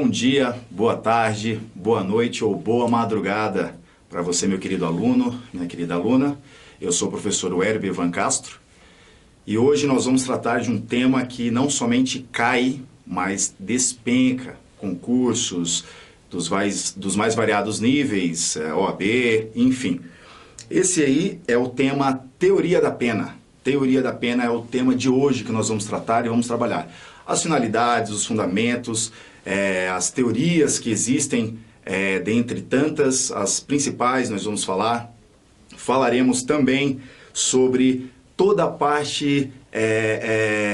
Bom dia, boa tarde, boa noite ou boa madrugada para você, meu querido aluno, minha querida aluna. Eu sou o professor Werber Van Castro e hoje nós vamos tratar de um tema que não somente cai, mas despenca concursos dos mais variados níveis, OAB, enfim. Esse aí é o tema Teoria da Pena. Teoria da Pena é o tema de hoje que nós vamos tratar e vamos trabalhar as finalidades, os fundamentos, as teorias que existem, dentre tantas, as principais nós vamos falar. Falaremos também sobre toda a parte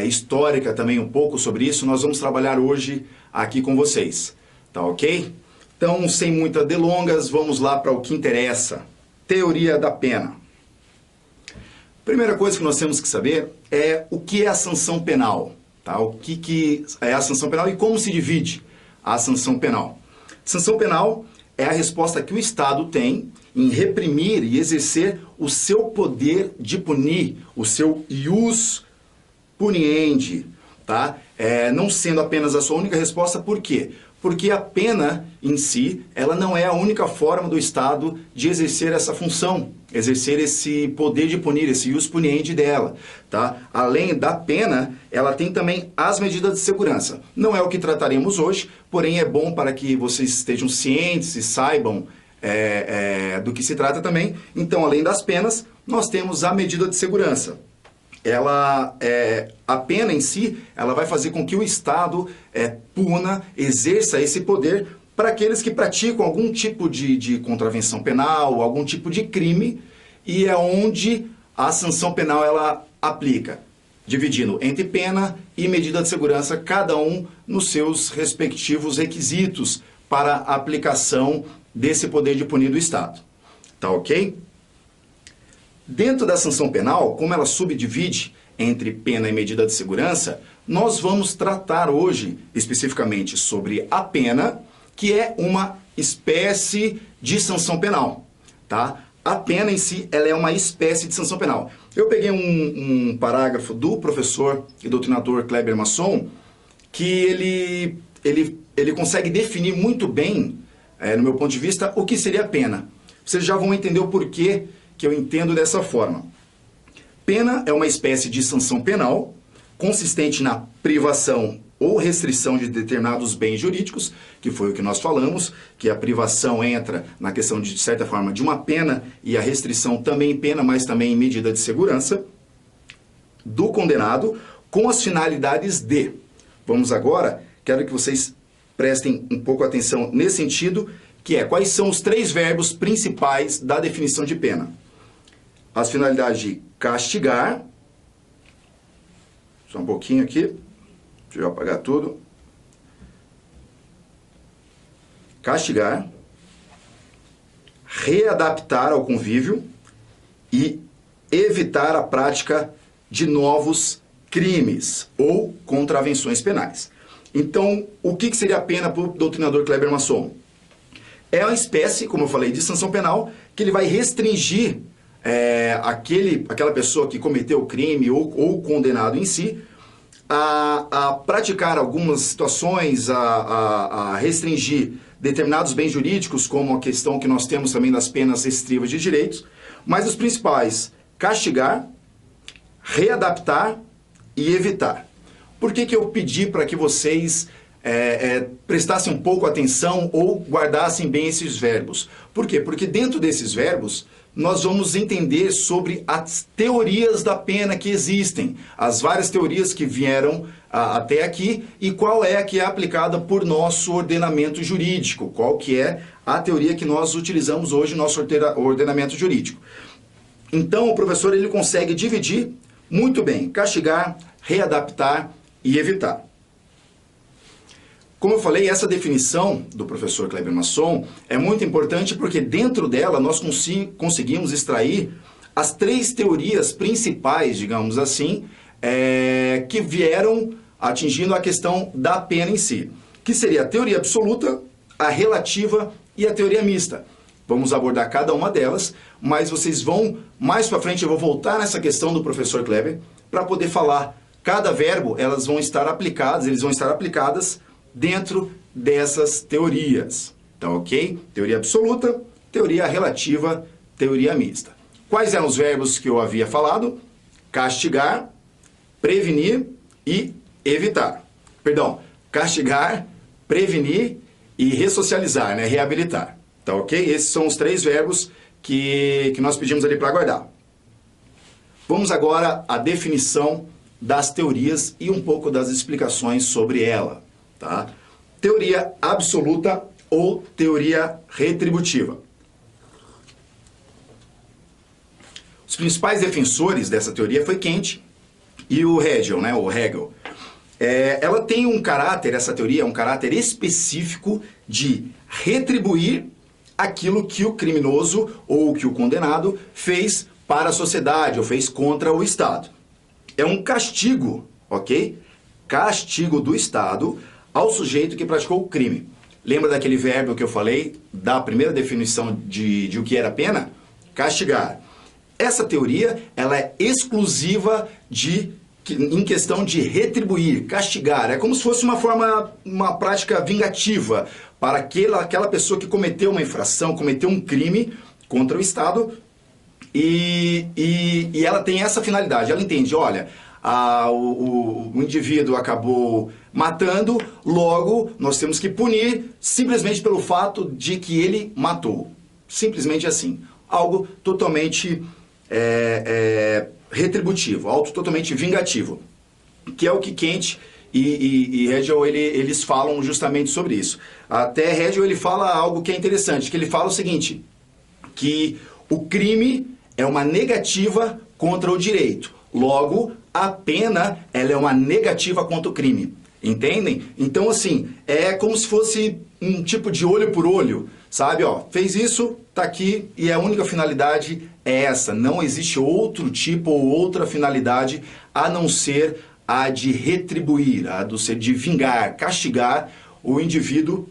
histórica também, um pouco sobre isso. Nós vamos trabalhar hoje aqui com vocês, tá ok? Então, sem muitas delongas, vamos lá para o que interessa. Teoria da pena. Primeira coisa que nós temos que saber é o que é a sanção penal. Tá? O que é a sanção penal e como se divide a sanção penal. Sanção penal é a resposta que o Estado tem em reprimir e exercer o seu poder de punir, o seu ius puniendi, tá? Não sendo apenas a sua única resposta, por quê? Porque a pena em si, ela não é a única forma do Estado de exercer essa função, exercer esse poder de punir, esse ius puniendi dela, tá? Além da pena, ela tem também as medidas de segurança. Não é o que trataremos hoje, porém é bom para que vocês estejam cientes e saibam do que se trata também. Então, além das penas, nós temos a medida de segurança. A pena em si, ela vai fazer com que o Estado puna, exerça esse poder para aqueles que praticam algum tipo de contravenção penal, algum tipo de crime, e é onde a sanção penal ela aplica, dividindo entre pena e medida de segurança, cada um nos seus respectivos requisitos para a aplicação desse poder de punir do Estado. Tá ok? Dentro da sanção penal, como ela subdivide entre pena e medida de segurança, nós vamos tratar hoje especificamente sobre a pena, que é uma espécie de sanção penal, tá? A pena em si, ela é uma espécie de sanção penal. Eu peguei um parágrafo do professor e doutrinador Kleber Masson, que ele consegue definir muito bem, no meu ponto de vista, o que seria a pena. Vocês já vão entender o porquê que eu entendo dessa forma. Pena é uma espécie de sanção penal consistente na privação ou restrição de determinados bens jurídicos, que foi o que nós falamos, que a privação entra na questão de certa forma, de uma pena, e a restrição também em pena, mas também em medida de segurança, do condenado, com as finalidades de. Vamos agora, quero que vocês prestem um pouco atenção nesse sentido, que é quais são os 3 verbos principais da definição de pena. As finalidades de castigar, só um pouquinho aqui, deixa eu apagar tudo. Castigar, readaptar ao convívio e evitar a prática de novos crimes ou contravenções penais. Então, o que seria a pena para o doutrinador Kleber Masson? É uma espécie, como eu falei, de sanção penal que ele vai restringir aquela pessoa que cometeu o crime ou condenado em si a praticar algumas situações, a restringir determinados bens jurídicos, como a questão que nós temos também das penas restritivas de direitos, mas os principais: castigar, readaptar e evitar. Por que eu pedi para que vocês prestassem um pouco atenção ou guardassem bem esses verbos? Por quê? Porque dentro desses verbos nós vamos entender sobre as teorias da pena que existem, as várias teorias que vieram até aqui e qual é a que é aplicada por nosso ordenamento jurídico, qual que é a teoria que nós utilizamos hoje no nosso ordenamento jurídico. Então o professor ele consegue dividir muito bem, castigar, readaptar e evitar. Como eu falei, essa definição do professor Kleber Masson é muito importante porque dentro dela nós conseguimos extrair as 3 teorias principais, digamos assim, que vieram atingindo a questão da pena em si, que seria a teoria absoluta, a relativa e a teoria mista. Vamos abordar cada uma delas, mas vocês vão, mais para frente eu vou voltar nessa questão do professor Kleber para poder falar. Cada verbo, eles vão estar aplicadas dentro dessas teorias, tá ok? Teoria absoluta, teoria relativa, teoria mista. Quais eram os verbos que eu havia falado? Castigar, prevenir e evitar. Perdão, castigar, prevenir e ressocializar, né? Reabilitar. Tá ok? Esses são os 3 verbos que nós pedimos ali para guardar. Vamos agora à definição das teorias e um pouco das explicações sobre ela. Tá? Teoria absoluta ou teoria retributiva. Os principais defensores dessa teoria foi Kant e o Hegel, né? O Hegel. Ela tem um caráter, essa teoria é um caráter específico de retribuir aquilo que o criminoso ou que o condenado fez para a sociedade ou fez contra o Estado. É um castigo, ok? Castigo do Estado ao sujeito que praticou o crime. Lembra daquele verbo que eu falei, da primeira definição de o que era pena? Castigar. Essa teoria, ela é exclusiva em questão de retribuir, castigar. É como se fosse uma prática vingativa para aquela pessoa que cometeu uma infração, cometeu um crime contra o Estado e ela tem essa finalidade. Ela entende, olha, o indivíduo acabou matando, logo nós temos que punir simplesmente pelo fato de que ele matou. Simplesmente assim. Algo totalmente retributivo, algo totalmente vingativo, que é o que Kant e Hegel eles falam justamente sobre isso. Até Hegel ele fala algo que é interessante, que ele fala o seguinte, que o crime é uma negativa contra o direito, logo a pena ela é uma negativa contra o crime, entendem? Então assim, é como se fosse um tipo de olho por olho, sabe? Ó, fez isso, tá aqui e a única finalidade é essa. Não existe outro tipo ou outra finalidade a não ser a de retribuir, de vingar, castigar o indivíduo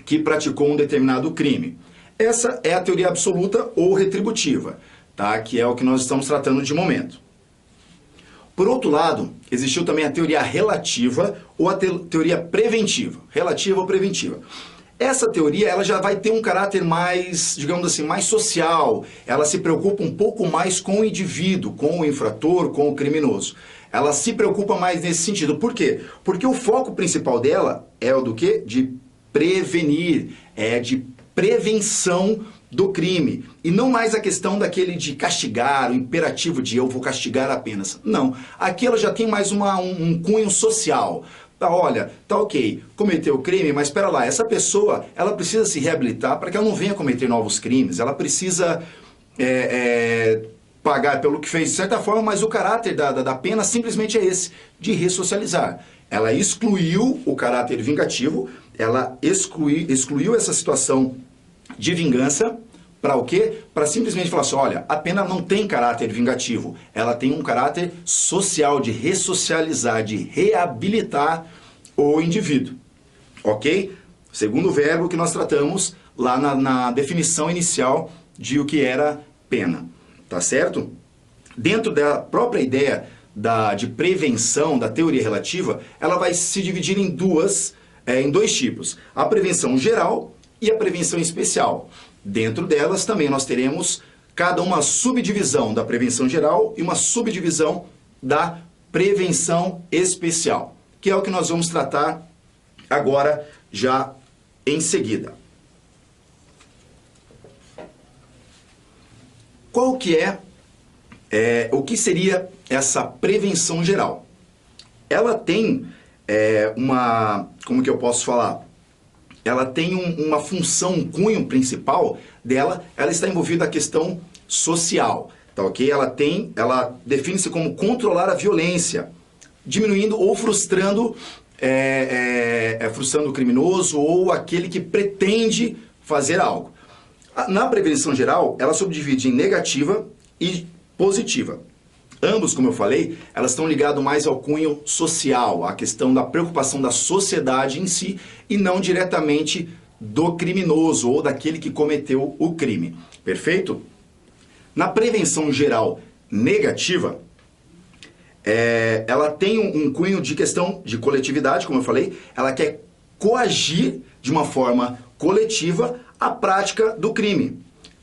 que praticou um determinado crime. Essa é a teoria absoluta ou retributiva, tá? Que é o que nós estamos tratando de momento. Por outro lado, existiu também a teoria relativa ou a teoria preventiva. Relativa ou preventiva. Essa teoria ela já vai ter um caráter mais, digamos assim, mais social. Ela se preocupa um pouco mais com o indivíduo, com o infrator, com o criminoso. Ela se preocupa mais nesse sentido. Por quê? Porque o foco principal dela é o do quê? De prevenir, de prevenção do crime. E não mais a questão daquele de castigar, o imperativo de eu vou castigar apenas. Não. Aqui ela já tem mais um cunho social. Olha, tá ok, cometeu o crime, mas espera lá, essa pessoa, ela precisa se reabilitar para que ela não venha cometer novos crimes, ela precisa pagar pelo que fez de certa forma, mas o caráter da pena simplesmente é esse, de ressocializar. Ela excluiu o caráter vingativo, ela excluiu essa situação de vingança, para o quê? Para simplesmente falar assim, olha, a pena não tem caráter vingativo, ela tem um caráter social, de ressocializar, de reabilitar o indivíduo, ok? Segundo verbo que nós tratamos lá na definição inicial de o que era pena, tá certo? Dentro da própria ideia de prevenção, da teoria relativa, ela vai se dividir em dois tipos, a prevenção geral e a prevenção especial. Dentro delas também nós teremos cada uma subdivisão da prevenção geral e uma subdivisão da prevenção especial, que é o que nós vamos tratar agora já em seguida. Qual que o que seria essa prevenção geral? Ela tem como que eu posso falar? Ela tem uma função, um cunho principal dela, ela está envolvida a questão social, tá ok? Ela define-se como controlar a violência, diminuindo ou frustrando o criminoso ou aquele que pretende fazer algo. Na prevenção geral, ela subdivide em negativa e positiva. Ambos, como eu falei, elas estão ligadas mais ao cunho social, à questão da preocupação da sociedade em si e não diretamente do criminoso ou daquele que cometeu o crime. Perfeito? Na prevenção geral negativa, ela tem um cunho de questão de coletividade, como eu falei, ela quer coagir de uma forma coletiva a prática do crime.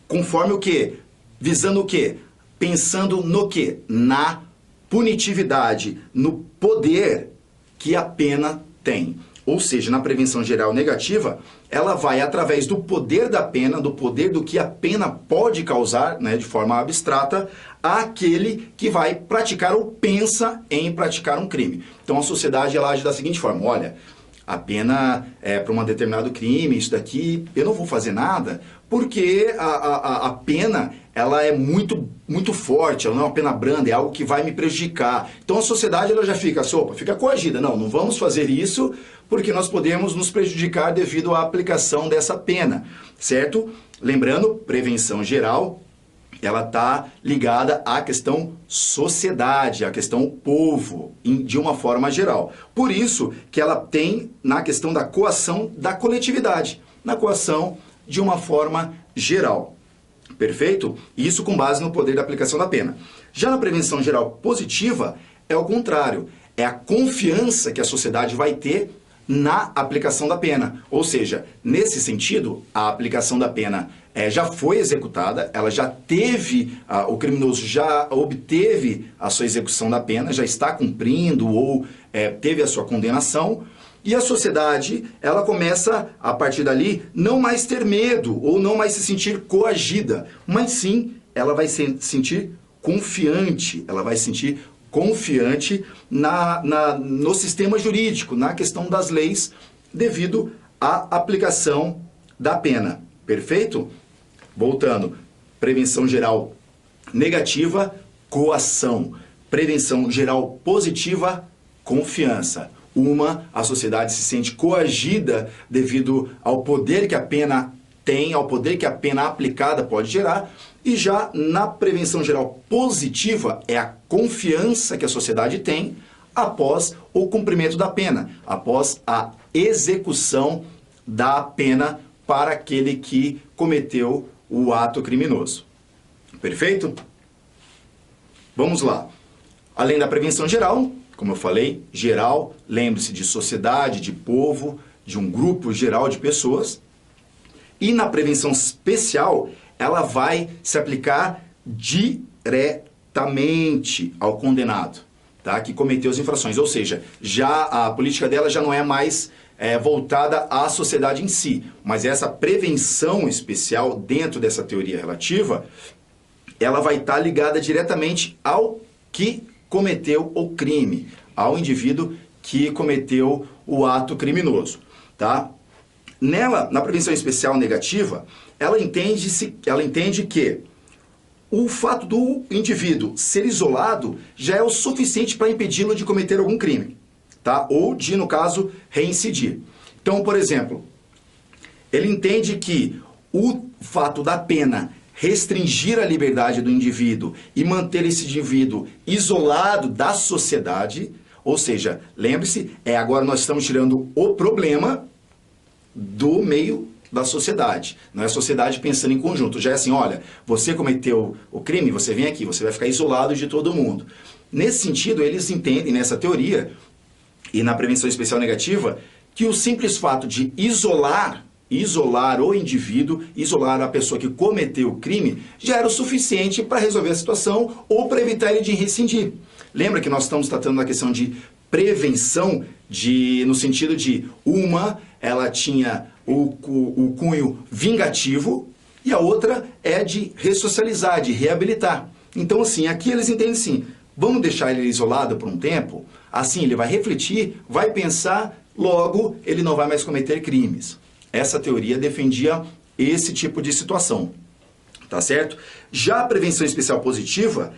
Conforme o quê? Visando o quê? Pensando no quê? Na punitividade, no poder que a pena tem. Ou seja, na prevenção geral negativa, ela vai através do poder da pena, do poder do que a pena pode causar, né, de forma abstrata, àquele que vai praticar ou pensa em praticar um crime. Então a sociedade ela age da seguinte forma: olha, a pena é para um determinado crime, isso daqui, eu não vou fazer nada, porque a pena ela é muito forte, ela não é uma pena branda, é algo que vai me prejudicar. Então a sociedade ela já fica coagida. Não vamos fazer isso porque nós podemos nos prejudicar devido à aplicação dessa pena, certo? Lembrando, prevenção geral, ela está ligada à questão sociedade, à questão povo, de uma forma geral. Por isso que ela tem na questão da coação da coletividade, na coação de uma forma geral. Perfeito? Isso com base no poder da aplicação da pena. Já na prevenção geral positiva, é o contrário. É a confiança que a sociedade vai ter na aplicação da pena. Ou seja, nesse sentido, a aplicação da pena já foi executada, ela já teve, o criminoso já obteve a sua execução da pena, já está cumprindo ou teve a sua condenação, e a sociedade, ela começa, a partir dali, não mais ter medo ou não mais se sentir coagida, mas sim, ela vai se sentir confiante, ela vai se sentir confiante no sistema jurídico, na questão das leis, devido à aplicação da pena. Perfeito? Voltando, prevenção geral negativa, coação. Prevenção geral positiva, confiança. A sociedade se sente coagida devido ao poder que a pena tem, ao poder que a pena aplicada pode gerar. E já na prevenção geral positiva, é a confiança que a sociedade tem após o cumprimento da pena, após a execução da pena para aquele que cometeu o ato criminoso. Perfeito? Vamos lá. Além da prevenção geral, como eu falei, geral, lembre-se de sociedade, de povo, de um grupo geral de pessoas. E na prevenção especial, ela vai se aplicar diretamente ao condenado, tá? Que cometeu as infrações. Ou seja, já a política dela já não é mais voltada à sociedade em si, mas essa prevenção especial dentro dessa teoria relativa, ela vai estar ligada diretamente ao que cometeu o crime, ao indivíduo que cometeu o ato criminoso, tá? Nela, na prevenção especial negativa, ela entende que o fato do indivíduo ser isolado já é o suficiente para impedi-lo de cometer algum crime, tá? Ou de, no caso, reincidir. Então, por exemplo, ele entende que o fato da pena restringir a liberdade do indivíduo e manter esse indivíduo isolado da sociedade, ou seja, lembre-se, agora nós estamos tirando o problema do meio da sociedade. Não é a sociedade pensando em conjunto. Já é assim, olha, você cometeu o crime, você vem aqui, você vai ficar isolado de todo mundo. Nesse sentido, eles entendem, nessa teoria, e na prevenção especial negativa, que o simples fato de isolar o indivíduo, isolar a pessoa que cometeu o crime, já era o suficiente para resolver a situação ou para evitar ele de rescindir. Lembra que nós estamos tratando da questão de prevenção, no sentido de ela tinha o cunho vingativo e a outra é de ressocializar, de reabilitar. Então, assim, aqui eles entendem assim, vamos deixar ele isolado por um tempo, assim ele vai refletir, vai pensar, logo ele não vai mais cometer crimes. Essa teoria defendia esse tipo de situação, tá certo? Já a prevenção especial positiva,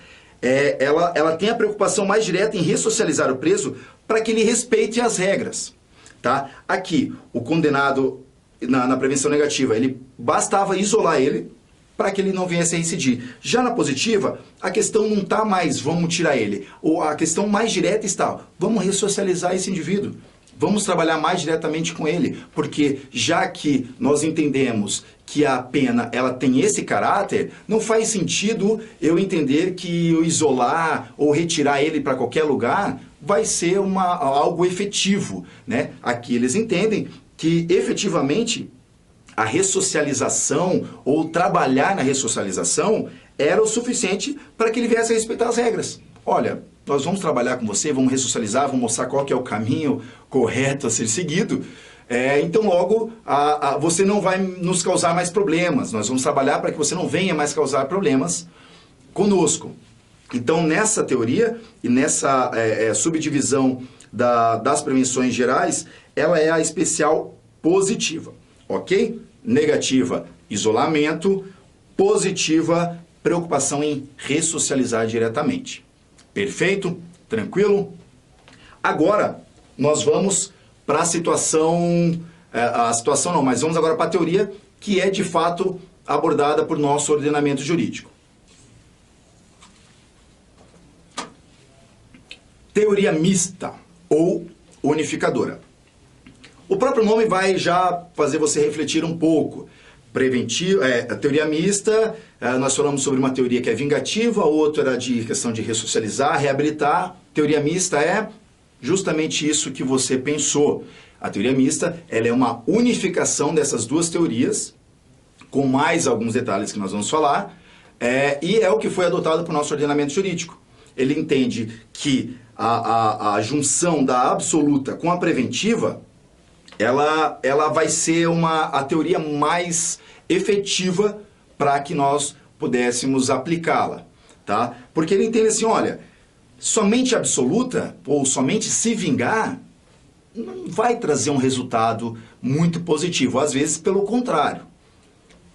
ela tem a preocupação mais direta em ressocializar o preso para que ele respeite as regras, tá? Aqui, o condenado na prevenção negativa, ele bastava isolar ele para que ele não viesse a reincidir. Já na positiva, a questão não está mais, vamos tirar ele. Ou a questão mais direta está, vamos ressocializar esse indivíduo. Vamos trabalhar mais diretamente com ele, porque já que nós entendemos que a pena ela tem esse caráter, não faz sentido eu entender que eu isolar ou retirar ele para qualquer lugar vai ser algo efetivo, né? Aqui eles entendem que efetivamente a ressocialização ou trabalhar na ressocialização era o suficiente para que ele viesse a respeitar as regras. Olha, nós vamos trabalhar com você, vamos ressocializar, vamos mostrar qual que é o caminho correto a ser seguido. Então logo você não vai nos causar mais problemas. Nós vamos trabalhar para que você não venha mais causar problemas conosco. Então nessa teoria e nessa subdivisão das prevenções gerais, ela é a especial positiva, ok? Negativa, isolamento. Positiva, preocupação em ressocializar diretamente. Perfeito? Tranquilo? Agora, nós vamos para a situação não, mas vamos agora para a teoria que é de fato abordada por nosso ordenamento jurídico. Teoria mista ou unificadora. O próprio nome vai já fazer você refletir um pouco. A teoria mista, nós falamos sobre uma teoria que é vingativa, a outra era de questão de ressocializar, reabilitar. Teoria mista é justamente isso que você pensou. A teoria mista, ela é uma unificação dessas duas teorias, com mais alguns detalhes que nós vamos falar, e é o que foi adotado por nosso ordenamento jurídico. Ele entende que a junção da absoluta com a preventiva, ela vai ser a teoria mais efetiva para que nós pudéssemos aplicá-la, tá? Porque ele entende assim, olha, somente absoluta ou somente se vingar não vai trazer um resultado muito positivo, às vezes pelo contrário.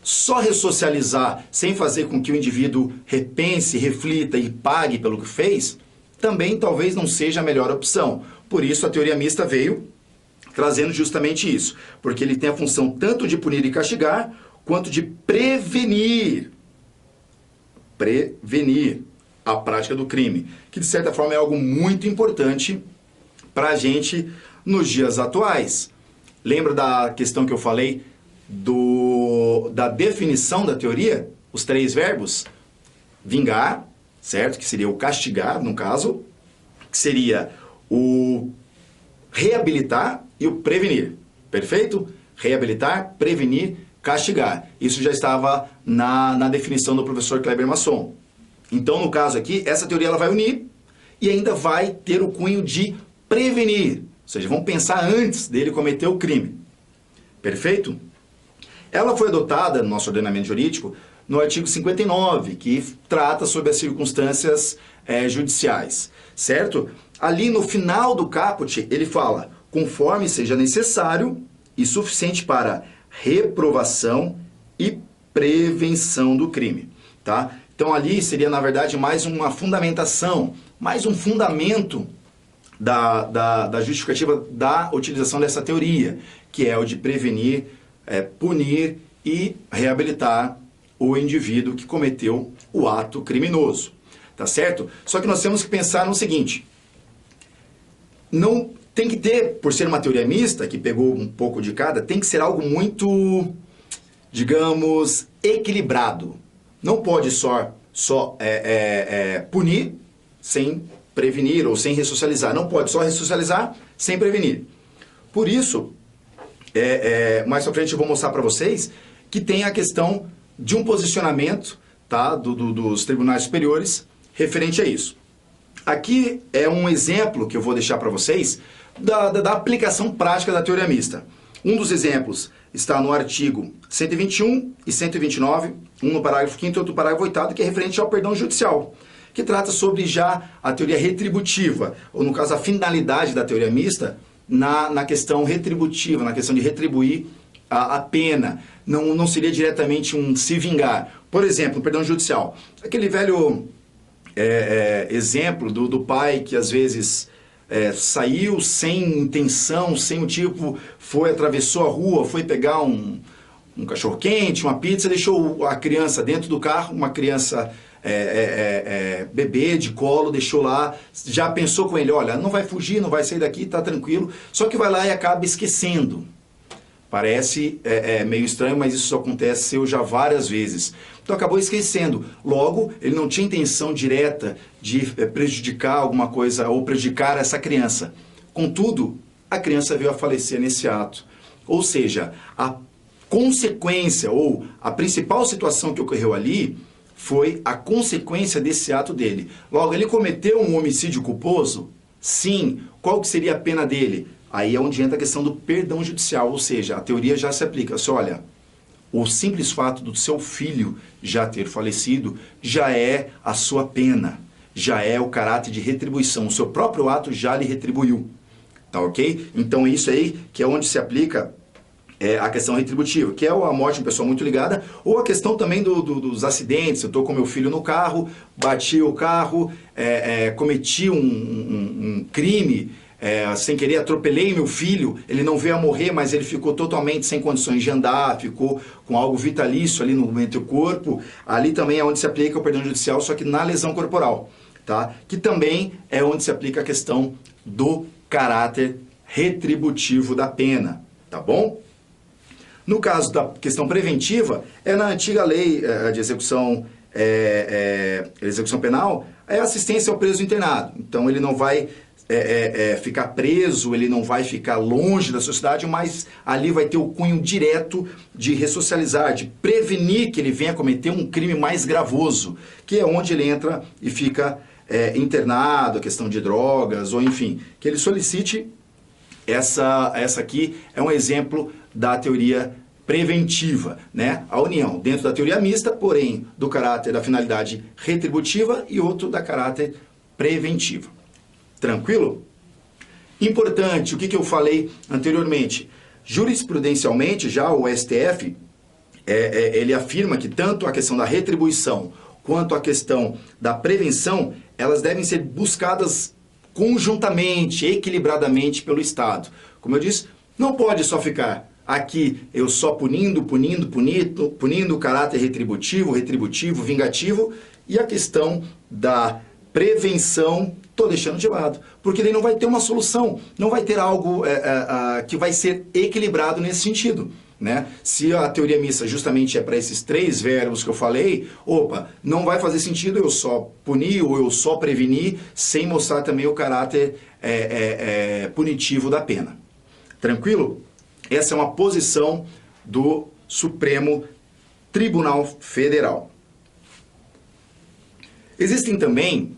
Só ressocializar sem fazer com que o indivíduo repense, reflita e pague pelo que fez, também talvez não seja a melhor opção. Por isso a teoria mista veio trazendo justamente isso, porque ele tem a função tanto de punir e castigar, quanto de prevenir a prática do crime, que de certa forma é algo muito importante para a gente nos dias atuais. Lembra da questão que eu falei da definição da teoria? Os 3 verbos? Vingar, certo? Que seria o castigar, no caso, que seria o reabilitar e o prevenir. Perfeito? Reabilitar, prevenir, castigar. Isso já estava na definição do professor Kleber Masson. Então, no caso aqui, essa teoria ela vai unir e ainda vai ter o cunho de prevenir. Ou seja, vamos pensar antes dele cometer o crime. Perfeito? Ela foi adotada no nosso ordenamento jurídico no artigo 59, que trata sobre as circunstâncias judiciais. Certo? Ali no final do caput, ele fala, conforme seja necessário e suficiente para reprovação e prevenção do crime. Tá? Então ali seria, na verdade, mais uma fundamentação, mais um fundamento da justificativa da utilização dessa teoria, que é o de prevenir, punir e reabilitar o indivíduo que cometeu o ato criminoso. Tá certo? Só que nós temos que pensar no seguinte, não tem que ter, por ser uma teoria mista, que pegou um pouco de cada, tem que ser algo muito, digamos, equilibrado. Não pode só punir sem prevenir ou sem ressocializar. Não pode só ressocializar sem prevenir. Por isso, mais pra frente eu vou mostrar para vocês que tem a questão de um posicionamento, tá, dos tribunais superiores referente a isso. Aqui é um exemplo que eu vou deixar para vocês da aplicação prática da teoria mista. Um dos exemplos está no artigo 121 e 129, um no parágrafo 5º e outro no parágrafo 8º, que é referente ao perdão judicial, que trata sobre já a teoria retributiva, ou no caso a finalidade da teoria mista, na questão retributiva, na questão de retribuir a pena. Não seria diretamente um se vingar. Por exemplo, o perdão judicial. Aquele velho exemplo do pai que às vezes saiu sem intenção, sem motivo, atravessou a rua, foi pegar um cachorro-quente, uma pizza, deixou a criança dentro do carro, uma criança bebê de colo, deixou lá, já pensou com ele, olha, não vai fugir, não vai sair daqui, tá tranquilo, só que vai lá e acaba esquecendo. Parece meio estranho, mas isso aconteceu já várias vezes. Então acabou esquecendo. Logo, ele não tinha intenção direta de prejudicar alguma coisa ou prejudicar essa criança. Contudo, a criança veio a falecer nesse ato. Ou seja, a consequência ou a principal situação que ocorreu ali foi a consequência desse ato dele. Logo, ele cometeu um homicídio culposo? Sim. Qual que seria a pena dele? Aí é onde entra a questão do perdão judicial, ou seja, a teoria já se aplica. Assim, olha, o simples fato do seu filho já ter falecido já é a sua pena, já é o caráter de retribuição. O seu próprio ato já lhe retribuiu. Tá ok? Então é isso aí que é onde se aplica a questão retributiva, que é a morte de uma pessoa muito ligada, ou a questão também dos acidentes. Eu estou com meu filho no carro, bati o carro, cometi um crime, sem querer atropelei meu filho, ele não veio a morrer, mas ele ficou totalmente sem condições de andar, ficou com algo vitalício ali no meio do corpo. Ali também é onde se aplica o perdão judicial, só que na lesão corporal, tá? Que também é onde se aplica a questão do caráter retributivo da pena, tá bom? No caso da questão preventiva, na antiga lei de execução penal, é assistência ao preso internado. Então ele não vai ficar preso, ele não vai ficar longe da sociedade, mas ali vai ter o cunho direto de ressocializar, de prevenir que ele venha cometer um crime mais gravoso, que é onde ele entra e fica internado, a questão de drogas, ou enfim, que ele solicite. Essa aqui é um exemplo da teoria preventiva, né? A união dentro da teoria mista, porém, do caráter da finalidade retributiva e outro da caráter preventiva. Tranquilo? Importante, o que eu falei anteriormente? Jurisprudencialmente, já o STF, ele afirma que tanto a questão da retribuição quanto a questão da prevenção, elas devem ser buscadas conjuntamente, equilibradamente pelo Estado. Como eu disse, não pode só ficar aqui eu só punindo o caráter retributivo, vingativo, e a questão da prevenção estou deixando de lado, porque daí não vai ter uma solução, não vai ter algo que vai ser equilibrado nesse sentido. Né? Se a teoria mista justamente é para esses três verbos que eu falei, não vai fazer sentido eu só punir ou eu só prevenir sem mostrar também o caráter punitivo da pena. Tranquilo? Essa é uma posição do Supremo Tribunal Federal. Existem também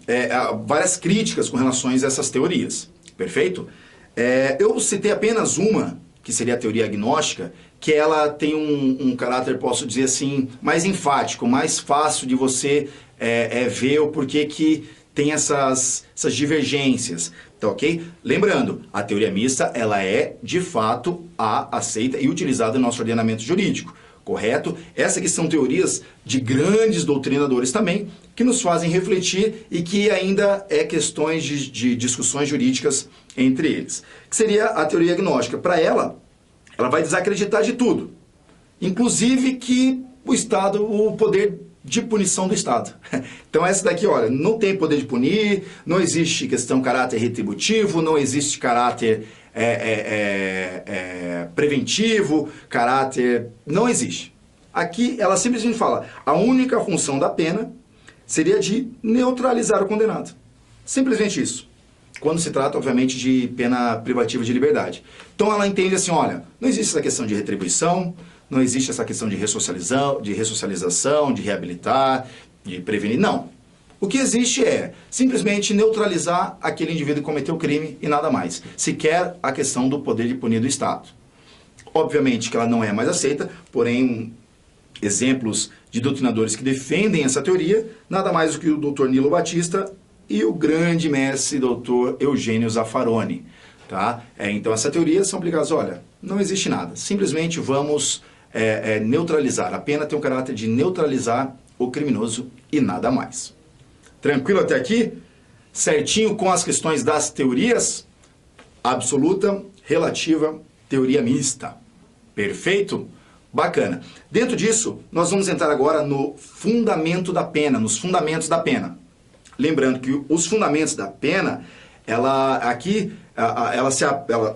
várias críticas com relação a essas teorias, perfeito? Eu citei apenas uma, que seria a teoria agnóstica, que ela tem um caráter, posso dizer assim, mais enfático, mais fácil de você ver o porquê que tem essas divergências, tá ok? Lembrando, a teoria mista, ela é, de fato, aceita e utilizada no nosso ordenamento jurídico, correto? Essas aqui são teorias de grandes doutrinadores também, que nos fazem refletir e que ainda questões de discussões jurídicas entre eles. Que seria a teoria agnóstica. Para ela vai desacreditar de tudo, inclusive que o poder de punição do Estado. Então essa daqui, olha, não tem poder de punir, não existe questão caráter retributivo, não existe caráter preventivo, caráter... não existe. Aqui ela simplesmente fala, a única função da pena seria de neutralizar o condenado. Simplesmente isso. Quando se trata, obviamente, de pena privativa de liberdade. Então ela entende assim, olha, não existe essa questão de retribuição, não existe essa questão de ressocialização, de reabilitar, de prevenir, não. O que existe é simplesmente neutralizar aquele indivíduo que cometeu o crime e nada mais. Sequer a questão do poder de punir do Estado. Obviamente que ela não é mais aceita, porém, exemplos de doutrinadores que defendem essa teoria, nada mais do que o Dr. Nilo Batista e o grande mestre Dr. Eugênio Zaffaroni. Tá? Então essa teoria são obrigadas, olha, não existe nada, simplesmente vamos neutralizar, a pena tem o caráter de neutralizar o criminoso e nada mais. Tranquilo até aqui? Certinho com as questões das teorias? Absoluta, relativa, teoria mista. Perfeito? Bacana. Dentro disso, nós vamos entrar agora no fundamento da pena, nos fundamentos da pena. Lembrando que os fundamentos da pena, ela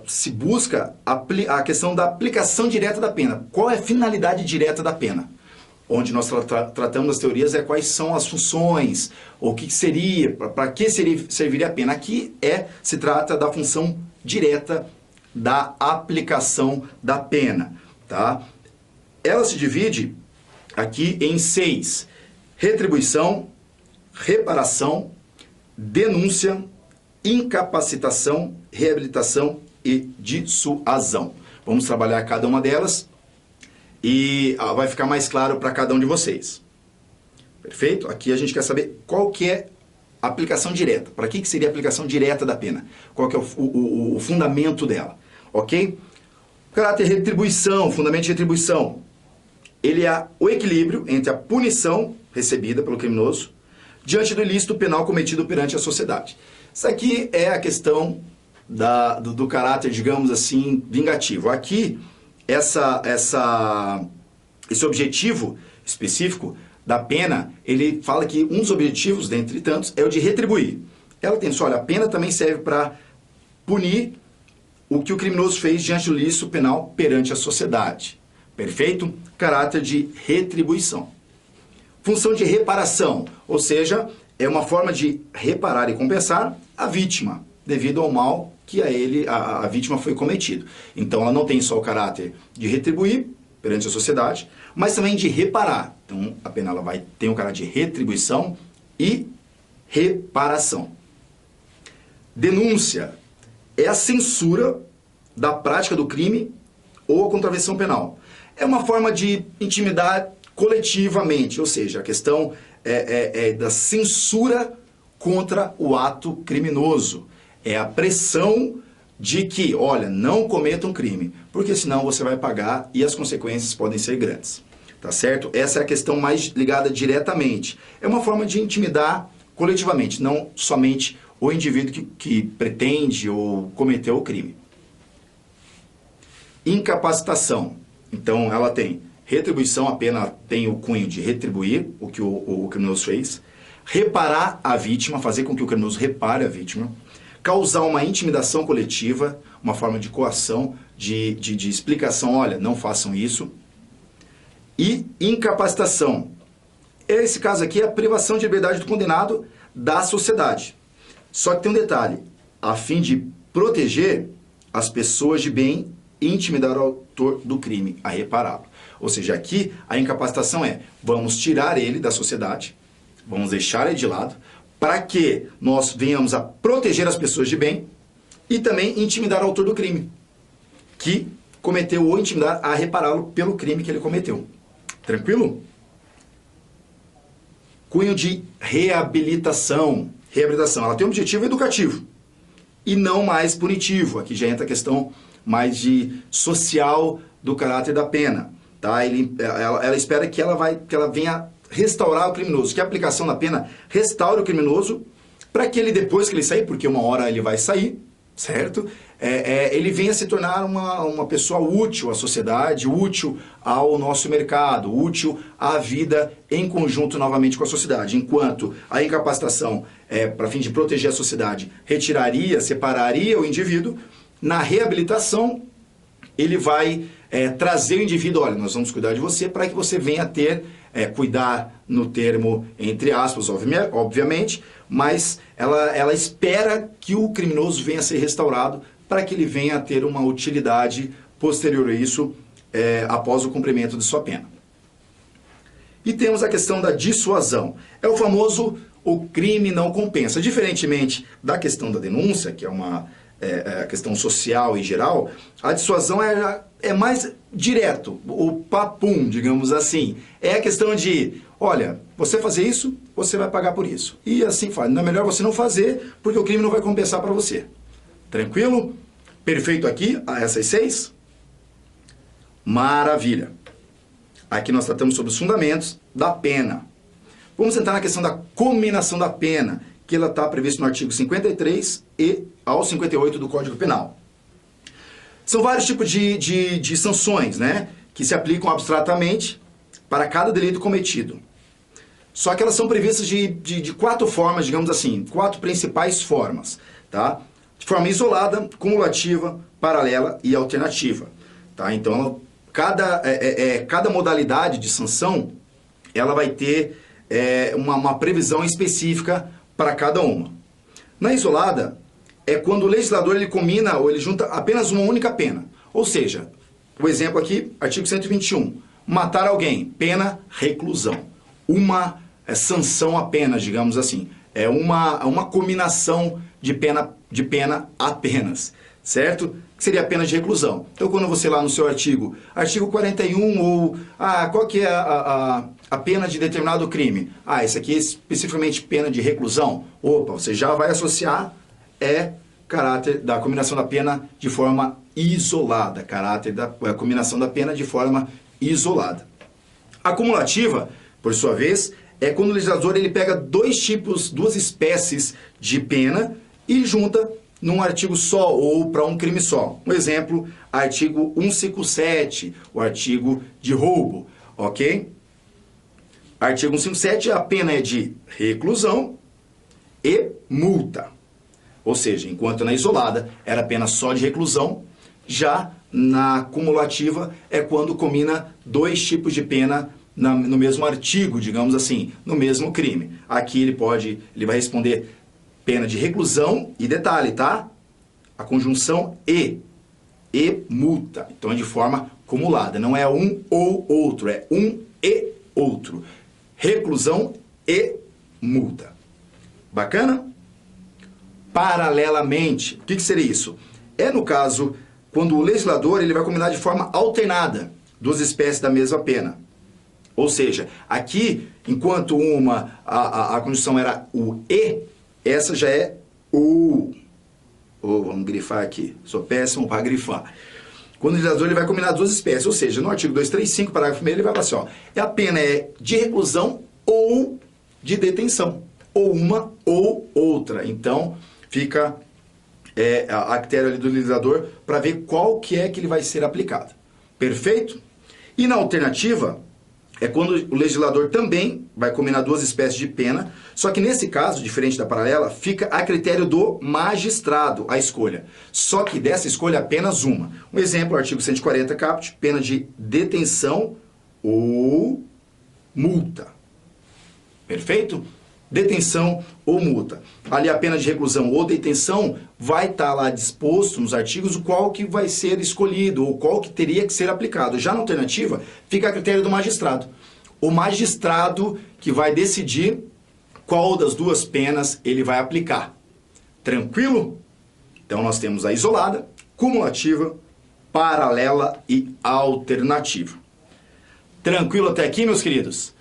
se busca a questão da aplicação direta da pena. Qual é a finalidade direta da pena? Onde nós tratamos as teorias quais são as funções, o que seria, para que serviria a pena. Aqui se trata da função direta da aplicação da pena, tá? Ela se divide aqui em 6: retribuição, reparação, denúncia, incapacitação, reabilitação e dissuasão. Vamos trabalhar cada uma delas e vai ficar mais claro para cada um de vocês. Perfeito? Aqui a gente quer saber qual que é a aplicação direta. Para que seria a aplicação direta da pena? Qual que é o fundamento dela? Ok? Caráter de retribuição, fundamento de retribuição. Ele é o equilíbrio entre a punição recebida pelo criminoso diante do ilícito penal cometido perante a sociedade. Isso aqui é a questão do caráter, digamos assim, vingativo. Aqui, esse objetivo específico da pena, ele fala que um dos objetivos, dentre tantos, é o de retribuir. Ela tem isso, olha, a pena também serve para punir o que o criminoso fez diante do ilícito penal perante a sociedade. Perfeito? Caráter de retribuição. Função de reparação, ou seja, é uma forma de reparar e compensar a vítima, devido ao mal que a vítima foi cometido. Então, ela não tem só o caráter de retribuir perante a sociedade, mas também de reparar. Então, a pena ela vai ter um caráter de retribuição e reparação. Denúncia é a censura da prática do crime ou a contravenção penal. É uma forma de intimidar coletivamente, ou seja, a questão é da censura contra o ato criminoso. É a pressão de que, olha, não cometa um crime, porque senão você vai pagar e as consequências podem ser grandes. Tá certo? Essa é a questão mais ligada diretamente. É uma forma de intimidar coletivamente, não somente o indivíduo que pretende ou cometeu o crime. Incapacitação. Então, ela tem retribuição, a pena tem o cunho de retribuir o que o criminoso fez. Reparar a vítima, fazer com que o criminoso repare a vítima. Causar uma intimidação coletiva, uma forma de coação, de explicação, olha, não façam isso. E incapacitação. Esse caso aqui é a privação de liberdade do condenado da sociedade. Só que tem um detalhe, a fim de proteger as pessoas de bem e intimidar o autor do crime a repará-lo. Ou seja, aqui a incapacitação é, vamos tirar ele da sociedade, vamos deixar ele de lado, para que nós venhamos a proteger as pessoas de bem e também intimidar o autor do crime, que cometeu ou intimidar a repará-lo pelo crime que ele cometeu. Tranquilo? Cunho de reabilitação. Reabilitação, ela tem um objetivo educativo e não mais punitivo. Aqui já entra a questão mais de social do caráter da pena. Tá? Ela espera que ela venha restaurar o criminoso, que a aplicação da pena restaure o criminoso para que ele, depois que ele sair, porque uma hora ele vai sair, certo? Ele venha se tornar uma pessoa útil à sociedade, útil ao nosso mercado, útil à vida em conjunto novamente com a sociedade. Enquanto a incapacitação, para fim de proteger a sociedade, retiraria, separaria o indivíduo, na reabilitação ele vai trazer o indivíduo, olha, nós vamos cuidar de você para que você venha a ter, cuidar no termo entre aspas, obviamente, mas ela espera que o criminoso venha a ser restaurado para que ele venha a ter uma utilidade posterior a isso, após o cumprimento de sua pena. E temos a questão da dissuasão. É o famoso, o crime não compensa. Diferentemente da questão da denúncia, que é uma questão social e geral, a dissuasão é mais direto, o papum, digamos assim. É a questão de, olha, você fazer isso, você vai pagar por isso. E assim faz. Não é melhor você não fazer, porque o crime não vai compensar para você. Tranquilo? Perfeito aqui, essas 6? Maravilha. Aqui nós tratamos sobre os fundamentos da pena. Vamos entrar na questão da cominação da pena, que ela está prevista no artigo 53 e ao 58 do Código Penal. São vários tipos de sanções, né, que se aplicam abstratamente para cada delito cometido. Só que elas são previstas de 4 formas, digamos assim, 4 principais formas, tá? De forma isolada, cumulativa, paralela e alternativa, tá? Então, cada modalidade de sanção, ela vai ter uma previsão específica para cada uma. Na isolada, é quando o legislador ele combina ou ele junta apenas uma única pena. Ou seja, o exemplo aqui, artigo 121, matar alguém, pena reclusão. Uma sanção apenas, digamos assim. É uma combinação de pena apenas, certo? Que seria a pena de reclusão. Então, quando você lá no seu artigo 41 ou qual que é a pena de determinado crime? Esse aqui é especificamente pena de reclusão. Opa, você já vai associar caráter da combinação da pena de forma isolada, caráter da combinação da pena de forma isolada. A cumulativa, por sua vez, é quando o legislador ele pega duas espécies de pena e junta num artigo só ou para um crime só. Um exemplo, artigo 157, o artigo de roubo, ok? Artigo 157, a pena é de reclusão e multa. Ou seja, enquanto na isolada era pena só de reclusão, já na cumulativa é quando combina dois tipos de pena no mesmo artigo, digamos assim, no mesmo crime. Aqui ele vai responder pena de reclusão e detalhe, tá? A conjunção e multa. Então é de forma cumulada, não é um ou outro, é um e outro. Reclusão e multa. Bacana? Paralelamente, o que seria isso? É no caso, quando o legislador ele vai combinar de forma alternada duas espécies da mesma pena. Ou seja, aqui, enquanto a conjunção era o e, essa já é o. Vamos grifar aqui, sou péssimo para grifar. Quando o legislador ele vai combinar duas espécies, ou seja, no artigo 235, parágrafo 1º, ele vai falar assim, a pena é de reclusão ou de detenção, ou uma ou outra. Então, fica a critério ali do legislador para ver qual que é que ele vai ser aplicado. Perfeito? E na alternativa, é quando o legislador também vai combinar duas espécies de pena, só que nesse caso, diferente da paralela, fica a critério do magistrado a escolha. Só que dessa escolha apenas uma. Um exemplo, artigo 140 caput, pena de detenção ou multa. Perfeito? Detenção ou multa. Ali a pena de reclusão ou detenção vai estar lá disposto nos artigos o qual que vai ser escolhido ou qual que teria que ser aplicado. Já na alternativa, fica a critério do magistrado. O magistrado que vai decidir qual das duas penas ele vai aplicar. Tranquilo? Então nós temos a isolada, cumulativa, paralela e alternativa. Tranquilo até aqui, meus queridos?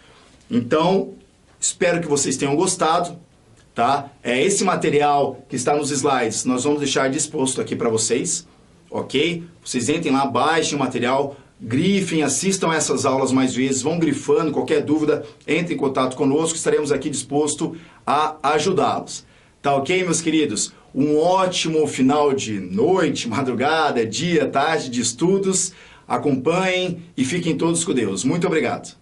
Então, espero que vocês tenham gostado, tá? Esse material que está nos slides, nós vamos deixar disposto aqui para vocês, ok? Vocês entrem lá, baixem o material, grifem, assistam essas aulas mais vezes, vão grifando, qualquer dúvida, entre em contato conosco, estaremos aqui dispostos a ajudá-los. Tá ok, meus queridos? Um ótimo final de noite, madrugada, dia, tarde de estudos. Acompanhem e fiquem todos com Deus. Muito obrigado.